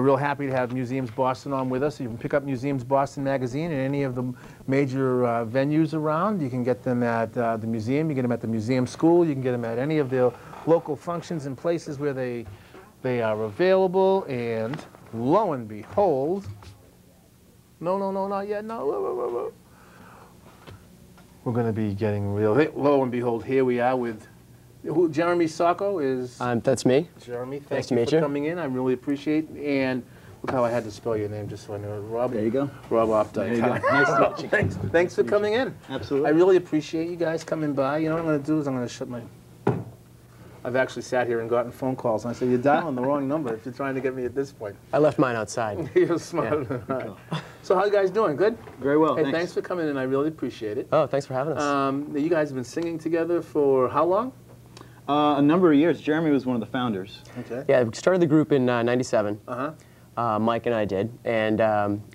real happy to have Museums Boston on with us. You can pick up Museums Boston magazine at any of the major venues around. You can get them at the museum, you get them at the museum school, you can get them at any of the local functions and places where they are available. And lo and behold, no, not yet, no, whoa. We're going to be getting real. Lo and behold, here we are with Jeremy Sacco is. That's me. Jeremy, nice thank to you meet for you. coming in. I really appreciate it. And look how I had to spell your name just so I knew it. Rob. There you go. Rob Opdycke. There you go. Nice to meet you. Thanks for coming in. Absolutely. I really appreciate you guys coming by. You know what I'm going to do is I'm going to shut my. I've actually sat here and gotten phone calls, and I said, you're dialing the wrong number if you're trying to get me at this point. I left mine outside. You're smarter than I. So how you guys doing? Good? Very well, Hey, thanks for coming in. I really appreciate it. Oh, thanks for having us. You guys have been singing together for how long? A number of years. Jeremy was one of the founders. Okay. Yeah, we started the group in '97. Uh-huh. Mike and I did, and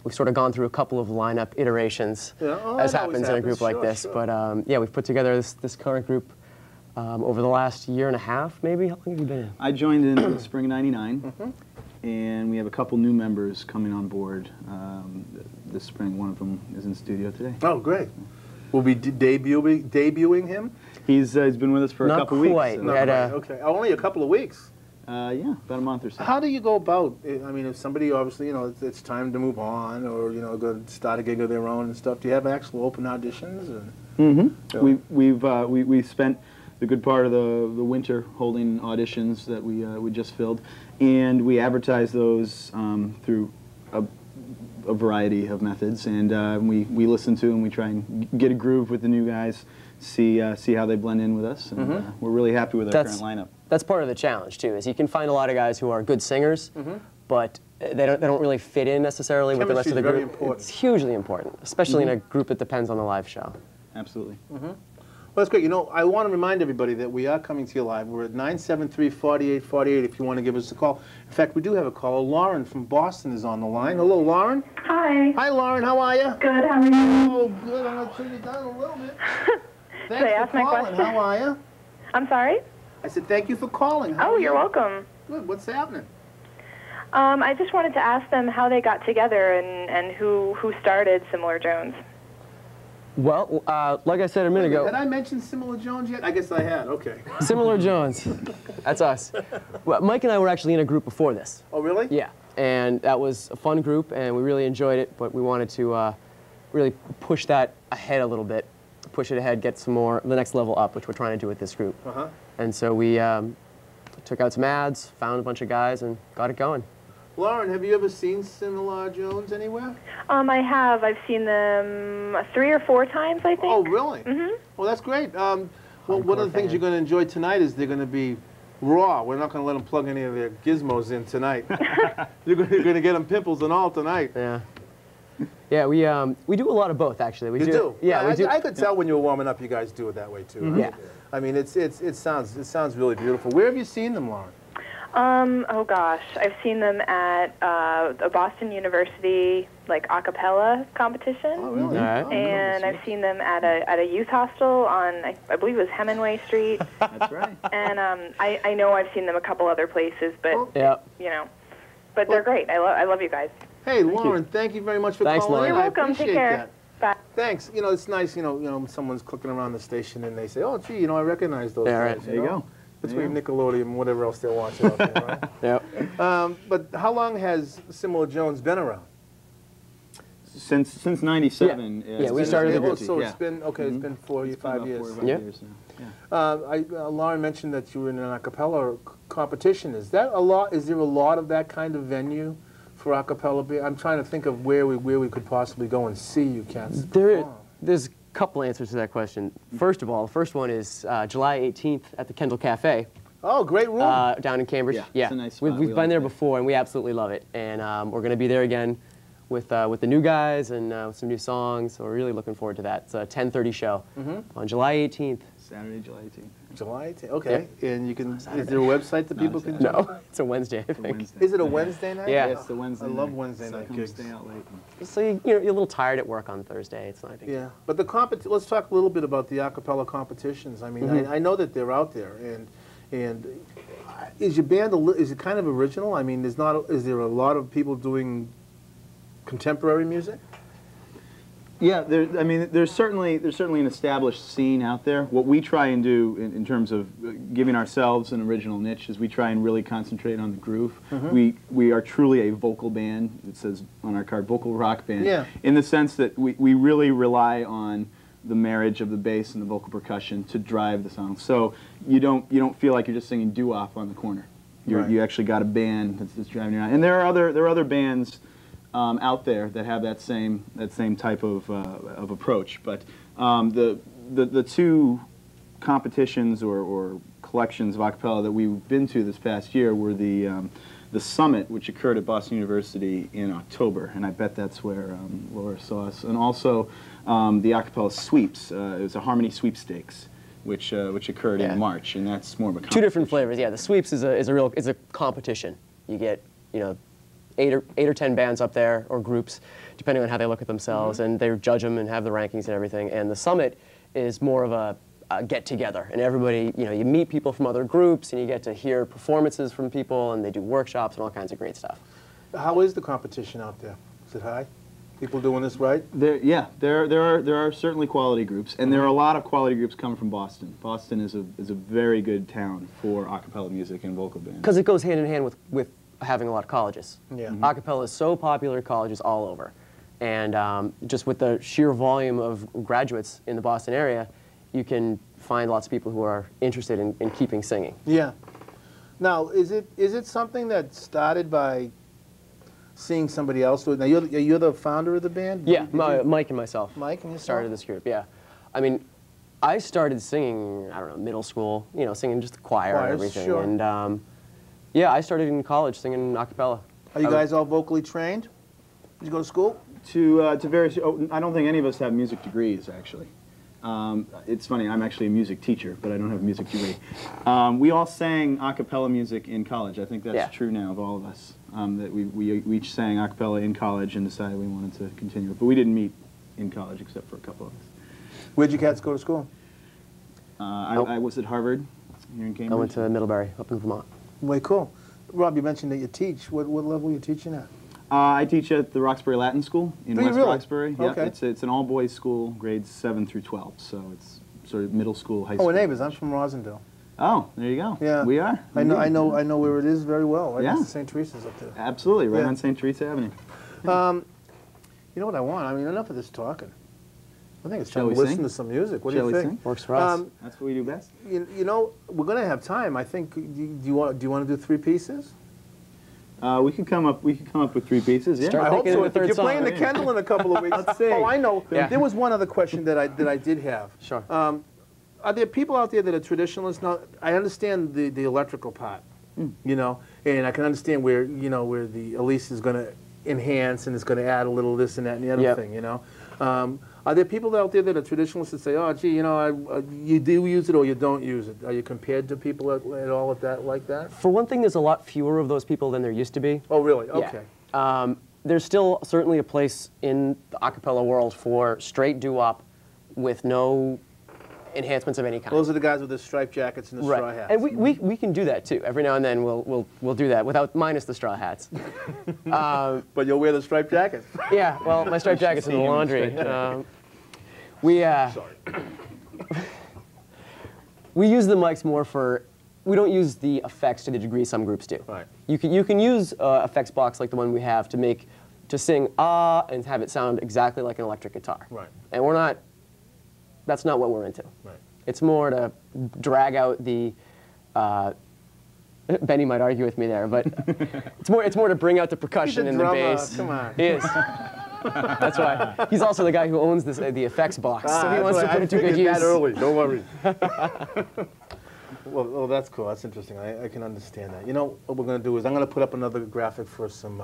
we've sort of gone through a couple of lineup iterations, Yeah. Oh, as that always happens in a group like Sure, this. sure. But yeah, we've put together this current group over the last year and a half, maybe. How long have you been in? I joined in the spring of '99, and we have a couple new members coming on board this spring. One of them is in studio today. Oh, great. We'll be debuting him? He's been with us for a couple weeks. Not quite. We had Okay, only a couple of weeks. Yeah, about a month or so. How do you go about, I mean, if somebody obviously, you know, it's time to move on or, you know, go start a gig of their own and stuff, do you have actual open auditions? Mm-hmm. We spent the good part of the winter holding auditions that we just filled, and we advertise those through a variety of methods, and we listen to and we try and get a groove with the new guys, see how they blend in with us, and we're really happy with our current lineup. That's part of the challenge too. Is you can find a lot of guys who are good singers, but they don't really fit in necessarily with the rest of the group. It's hugely important, especially in a group that depends on the live show. Absolutely. Well, that's great. You know, I want to remind everybody that we are coming to you live. We're at 973-4848 if you want to give us a call. In fact, we do have a caller. Lauren from Boston is on the line. Hello, Lauren. Hi. Hi, Lauren. How are you? Good. How are you? Oh, good. I'm going to turn you down a little bit. Should I ask my question? How are you? I'm sorry? I said thank you for calling. How Oh, are you're you? welcome. Good. What's happening? I just wanted to ask them how they got together and who started Similar Jones. Well, like I said a minute ago. Had I mentioned Similar Jones yet? I guess I had. Okay. Similar Jones. That's us. Well, Mike and I were actually in a group before this. Oh, really? Yeah, and that was a fun group, and we really enjoyed it, but we wanted to really push that ahead a little bit, push it ahead, get some more, the next level up, which we're trying to do with this group. And so we took out some ads, found a bunch of guys, and got it going. Lauren, have you ever seen Similar Jones anywhere? I have. I've seen them 3 or 4 times, I think. Oh, really? Well, that's great. Well, one of the things you're going to enjoy tonight is they're going to be raw. We're not going to let them plug any of their gizmos in tonight. You're going to get them pimples and all tonight. Yeah. Yeah, we do a lot of both, actually. You do? Yeah, we do. I could tell when you were warming up, you guys do it that way too. Right? Yeah. I mean, it sounds really beautiful. Where have you seen them, Lauren? Oh gosh, I've seen them at a Boston University like a cappella competition. Oh, really? All right. And I've seen them at a youth hostel on I believe it was Hemingway Street. That's right. And I know I've seen them a couple other places, but you know, but they're great. I love you guys. Hey, Lauren, thank you very much for calling Lauren. in. You're I welcome. appreciate Take care. that. Bye. Thanks. You know, it's nice. You know, someone's clicking around the station and they say, "Oh, gee, you know, I recognize those guys." Right. There you go. Between Nickelodeon and whatever else they're watching out there, right? Yep. But how long has Similar Jones been around? Since '97. Yeah, we started the group. So it's been it's been 4 or 5 years. 4 or 5 years now. Yeah. Lauren mentioned that you were in an a cappella competition. Is that a lot? Is there a lot of that kind of venue for a cappella? I'm trying to think of where we could possibly go and see you cats perform. There's a couple answers to that question. First of all, the first one is July 18th at the Kendall Cafe. Oh, great room. Down in Cambridge. Yeah, it's a nice spot. We've We been like there it. before, and we absolutely love it. And we're going to be there again with the new guys and with some new songs. So we're really looking forward to that. It's a 10:30 show on July 18th. Saturday, July 18th. July 18th. Okay. And you can. Is there a website that people can? No, it's a Wednesday, I think. Wednesday. Is it a Wednesday night? Yeah. It's the Wednesday I love night. Wednesday So night come gigs. stay out late. So you're a little tired at work on Thursday. It's not a big deal. Yeah, but the let's talk a little bit about the a cappella competitions. I mean, I know that they're out there, and Is your band is it kind of original? I mean, is there a lot of people doing contemporary music? Yeah, I mean, there's certainly an established scene out there. What we try and do in terms of giving ourselves an original niche is we try and really concentrate on the groove. We are truly a vocal band. It says on our card, vocal rock band. Yeah. In the sense that we really rely on the marriage of the bass and the vocal percussion to drive the song. So you don't feel like you're just singing doo-wop on the corner. You actually got a band that's driving you around. And there are other bands out there that have that same type of approach, but the two competitions or collections of acapella that we've been to this past year were the Summit, which occurred at Boston University in October, and I bet that's where Laura saw us, and also the acapella sweeps. It was a harmony sweepstakes, which occurred in March, and that's more of a competition. Two different flavors. Yeah, the sweeps is a competition. You get 8 or 10 bands up there, or groups, depending on how they look at themselves, and they judge them and have the rankings and everything. And the Summit is more of a get-together, and everybody, you meet people from other groups, and you get to hear performances from people, and they do workshops and all kinds of great stuff. How is the competition out there? Is it high? People doing this right? There are certainly quality groups, and there are a lot of quality groups coming from Boston. Boston is a very good town for a cappella music and vocal bands. Because it goes hand in hand with having a lot of colleges. Yeah. A cappella is so popular at colleges all over. And just with the sheer volume of graduates in the Boston area, you can find lots of people who are interested in keeping singing. Yeah. Now, is it something that started by seeing somebody else do it? Now, you're the founder of the band? Yeah, Mike and myself. Mike and yourself? Started this group, yeah. I mean, I started singing, I don't know, middle school, singing just the choir and everything. Sure. And yeah, I started in college singing a cappella. Are you guys all vocally trained? Did you go to school? To various, I don't think any of us have music degrees, actually. It's funny, I'm actually a music teacher, but I don't have a music degree. We all sang a cappella music in college. I think that's true now of all of us. That we each sang a cappella in college and decided we wanted to continue it. But we didn't meet in college except for a couple of us. Where'd you cats go to school? I was at Harvard here in Cambridge. I went to Middlebury, up in Vermont. Way cool. Rob, you mentioned that you teach. What level are you teaching at? I teach at the Roxbury Latin School in West Roxbury. Yeah, okay. It's an all-boys school, grades 7 through 12, so it's sort of middle school, high school. Oh, we're neighbors. I'm from Rosendale. Oh, there you go. Yeah, we are. I know where it is very well. Right Yeah, next to St. Teresa's up there. Absolutely, right on St. Teresa Avenue. You know what I want? I mean, enough of this talking. I think it's time to listen to some music. What do you think? Sing? Works for us. That's what we do best. You know, we're going to have time. I think. Do you want to do 3 pieces? We could come up with 3 pieces. Yeah, Start I hope thinking so. of the If you're third playing song. the Kendall in a couple of weeks. Let's see. Oh, I know. Yeah. There was one other question that I did have. Sure. Are there people out there that are traditionalists? Now, I understand the electrical part, and I can understand where where the Elise is going to enhance and it's going to add a little this and that and the other thing. Are there people out there that are traditionalists that say, oh, gee, you do use it or you don't use it? Are you compared to people at all like that? For one thing, there's a lot fewer of those people than there used to be. Oh, really? Okay. Yeah. There's still certainly a place in the a cappella world for straight doo-wop with no enhancements of any kind. Those are the guys with the striped jackets and the straw hats. And we can do that too. Every now and then we'll do that minus the straw hats. But you'll wear the striped jackets. Yeah, well, my striped jacket's in the laundry. We use the mics more for. We don't use the effects to the degree some groups do. Right. You can use effects box like the one we have to sing and have it sound exactly like an electric guitar. Right. And we're not. That's not what we're into. Right. It's more to drag out the. Benny might argue with me there, but it's more to bring out the percussion and the bass. Come on. He is. That's why. He's also the guy who owns the effects box, so he wants to put it to good use. That early. Don't worry. Well, that's cool. That's interesting. I can understand that. You know what we're going to do is I'm going to put up another graphic for some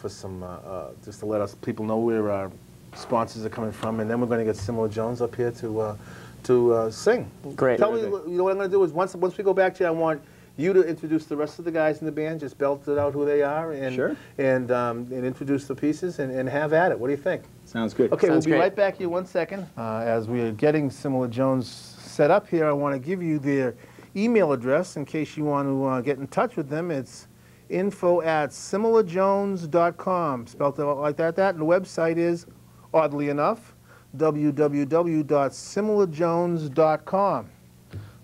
just to let people know where our sponsors are coming from, and then we're going to get Simula Jones up here to sing. Great. Tell me, what I'm going to do is once we go back to you, I want you to introduce the rest of the guys in the band, just belt it out who they are, and and introduce the pieces, and have at it. What do you think? Sounds good. Okay, Sounds we'll be great. right back here 1 second. As we are getting Simula Jones set up here, I want to give you their email address in case you want to get in touch with them. It's info@similarjones.com, spelled out like that. And the website is, oddly enough, www.similarjones.com.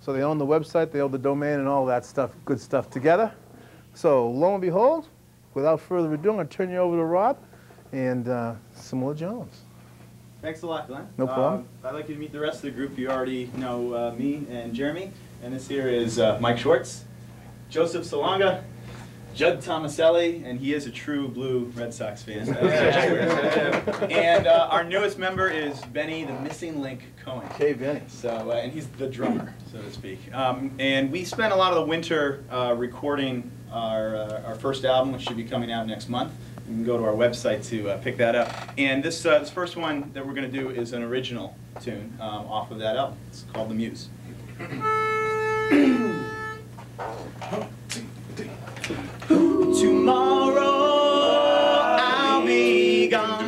So they own the website, they own the domain, and all that stuff, good stuff together. So lo and behold, without further ado, I'm going to turn you over to Rob and Similar Jones. Thanks a lot, Glenn. No problem. I'd like you to meet the rest of the group. You already know me and Jeremy. And this here is Mike Schwartz, Joseph Salonga, Judd Thomaselli, and he is a true blue Red Sox fan. And our newest member is Benny, the missing link Cohan. Hey, Benny. So, and he's the drummer, so to speak. And we spent a lot of the winter recording our first album, which should be coming out next month. You can go to our website to pick that up. And this first one that we're going to do is an original tune off of that album. It's called The Muse. Tomorrow I'll be gone.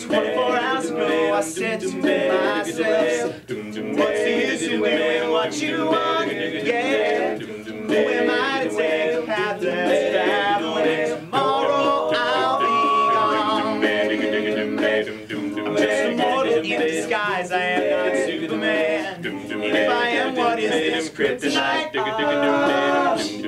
24 hours ago I said to myself, what's the use in doing what you want? Yeah, who am I to take the path less traveled? Tomorrow I'll be gone. I'm just a mortal in disguise, I am not Superman. If I am, what is this kryptonite?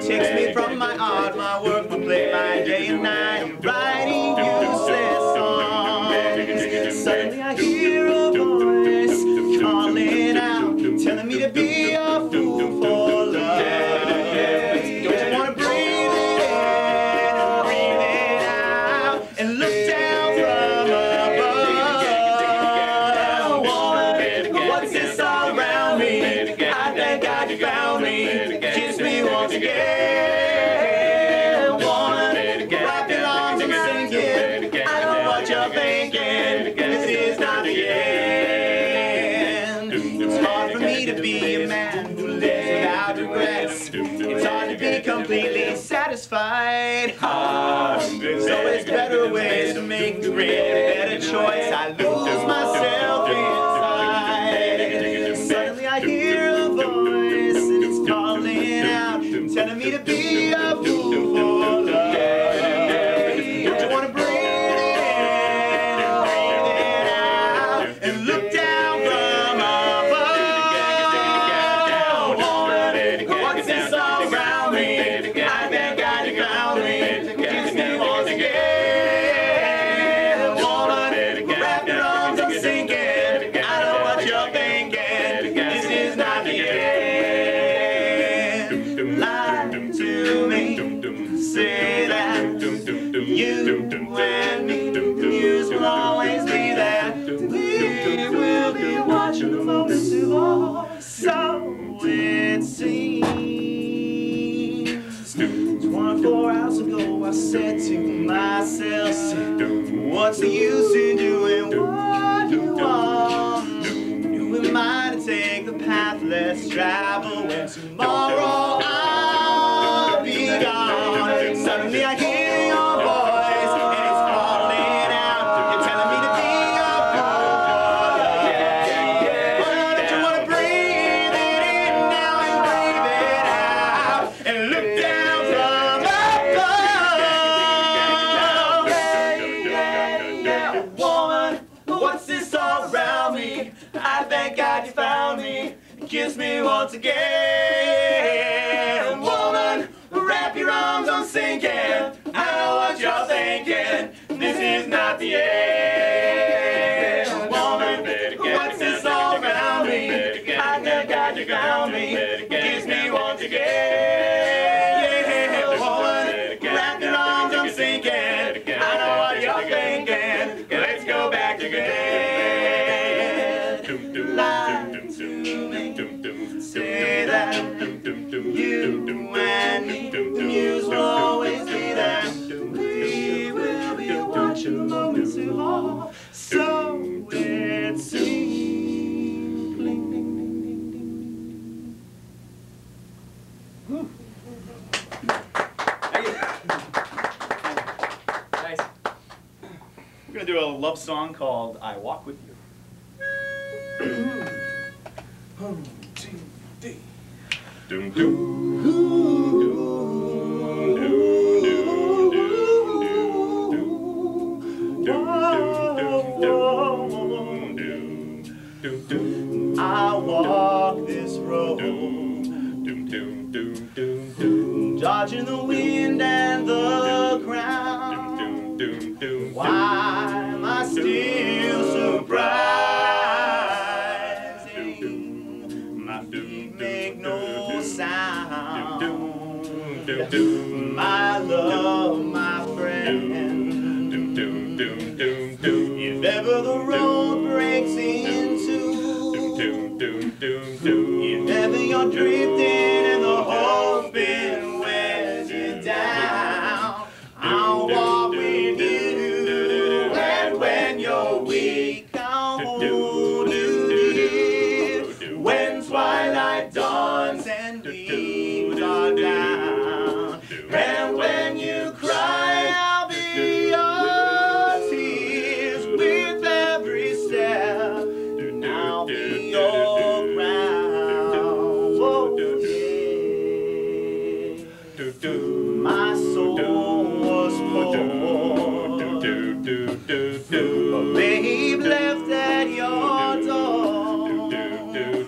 Takes me from my art, my work will play my day and night. I'm writing useless songs. Suddenly I hear a voice calling out, telling me to be a fool for love. Don't you want to breathe it in and breathe it out and look down from above? What's this all around me? I thank God you found me. Kiss me once again. Woman, wrap your arms and sing it. I know what you're thinking. This is not the end. It's hard for me to be a man who lives without regrets. It's hard to be completely satisfied. There's always better ways to make the great better choice. I lose myself inside. Suddenly I hear a voice and it's calling out, telling me to be a fool for love. Don't you want to breathe it in and breathe it out and look down from above? What's this all around me? I thank God you found me. Kiss me once again. Woman, wrap your arms, I'm sinking. I know what you're thinking. This is not the end. Lie to me. Say that you and me, the muse will always be there. We will be watching the moments of all. So it seems. 24 hours ago I said to myself, what's the use in doing what you want? Who am I to take the path less traveled when tomorrow I'll be gone? Suddenly I hear your voice and it's calling out. You're telling me to be a fool for love. Don't you want to breathe it in now and breathe it out and look down from above? Woman, what's this all around me? I thank God you found me. Kiss me once again. Woman, wrap your arms, I'm sinking. I know what you're thinking. This is not the end. Woman, what's this all around me? I thank God you found me. Kiss me once again. Woman, wrap your arms, I'm sinking. I know what you're thinking. Let's go back again. Lie to me. Say that you and me, the muse will always be there. We will be watching the moments of all. So it seems. Bling, ding, ding, ding, ding, ding. Thank you. Nice. We're going to do do a love song called I Walk With You. Doom, I walk this road, dodging the wind and the ground. Why am I still surprising? My feet make no sound. My love, my friend. If ever the road breaks in two, if ever you're drifting and the hoping wears you down, I'll walk with you. And when you're weak, I'll hold you dear. When twilight dawns and leaves are down, and when you cry, I'll be your tears with every step, and I'll be your ground. Oh, yeah. My soul was poor, a babe left at your door,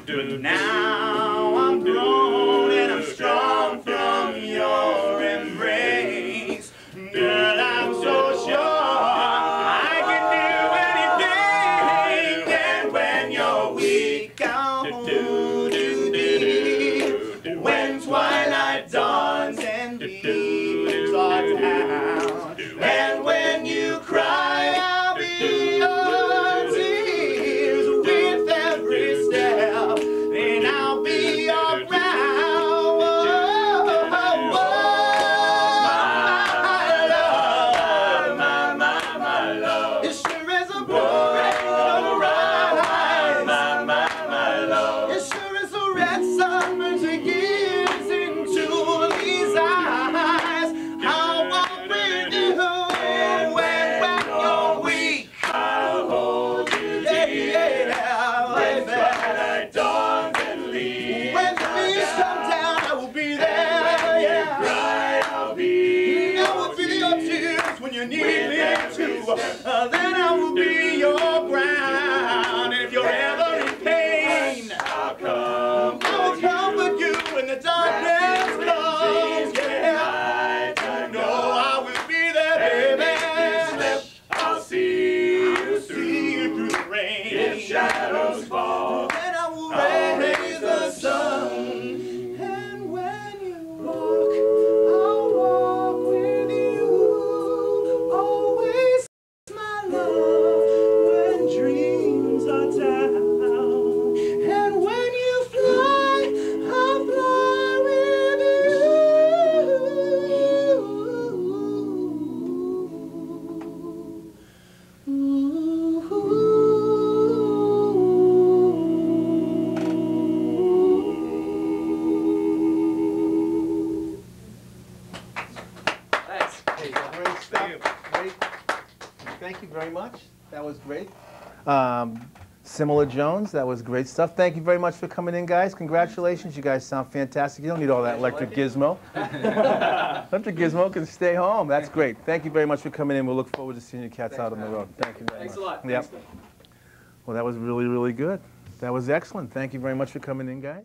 but now I'm grown and I'm strong from your embrace. Girl, I'm so sure I can do anything, and when you're weak, I'll hold you dear. When twilight dawns and leaves are down, and when you cry, I'll be your tears with every step, and I'll be your ground. My love, it sure is a bright sunrise. My love, it sure is a red summer to gaze into these eyes. I'll walk with you when you're weak. I'll hold you dear. When twilight dawns and leaves, when the leaves come down, I will be there. Yeah. I'll be your tears when you need me to. Then I will be your ground. And if you're ever in pain, I will comfort you when the darkness comes. Yeah, you know I will be there, baby. I'll see you through the rain. If shadows fall, then I will raise the sun. And when you walk, I'll walk with you. Always, my love, when dreams are down. And when you fly, I'll fly with Great stuff. Great. Thank you very much. That was great. Similar Jones, that was great stuff. Thank you very much for coming in, guys. Congratulations. You guys sound fantastic. You don't need all that electric gizmo. Electric gizmo can stay home. That's great. Thank you very much for coming in. We'll look forward to seeing you cats out on the road. Thank you very much. Thanks a lot. Yep. Well, that was really, really good. That was excellent. Thank you very much for coming in, guys.